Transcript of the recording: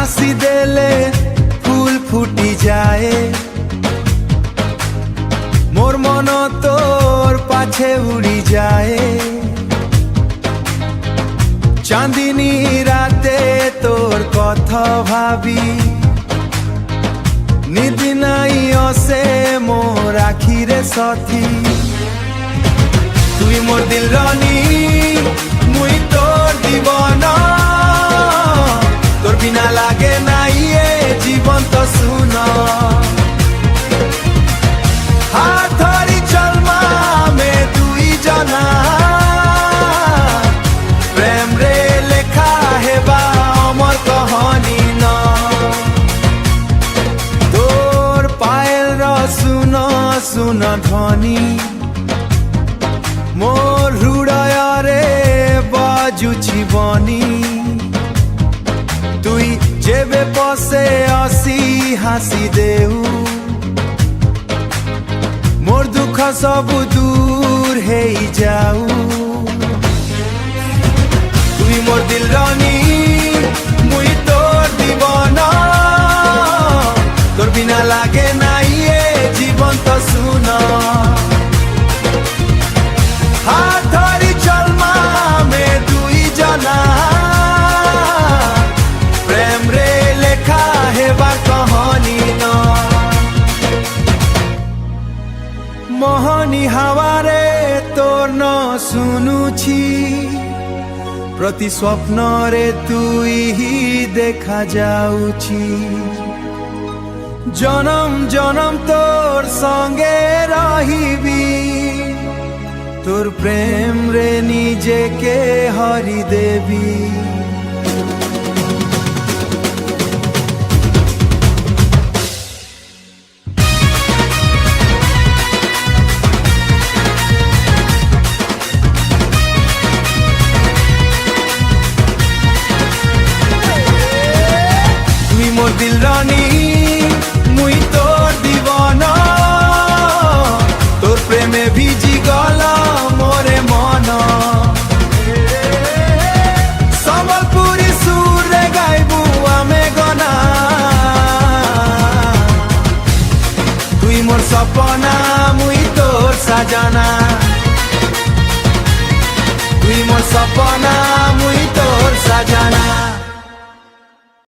হাসি দেলে ফুল ফুটি যায় মোর মন তোর পাছে উড়ি যায় চাঁদিনী রাতে তোর কথা ভাবি নিদি নাই অসে মোর আখিরে সাথী তুই মোর দিল রানী মুই তোর দিবানা তোর বিনা লাগে নাই এ জীবন তো শুনা হাত ধরি চলমা মে দুই জনা প্রেম রে লেখা হেবা অমর কহানি না তোর পায়েল র শুনো শুনো ধ্বনি মোর হৃদয়রে বাজুছি বনি তুই যেবে পশে আসি হাসি দেউ মোর দুঃখ সবু দূর হেই যাও তুই মোর দিল রানী মুই তোর দিবানা তোর বিনা লাগে নাই এ জীবন তো শুনা হাত ধরি চলমা মে দুই জনা প্রেম রে লেখা হেবার কহানি না মোহনী হাওয়ারে তোর ন শুনুছি প্রতি স্বপ্নরে তুই দেখা যাউছি জনম জনম তোর সঙ্গে রহিবি তোর প্রেম রে নিজেকে হরি দেবী তুই মোর দিল রানী মুই তোর দিবানা তোর প্রেমে ভিজি গলা মোরে মন সম্বলপুরি সুরে গাইবু আমি গনা তুই মোর সপনা মুই তোর সাজানা তুই মোর সপনা মুই তোর সাজানা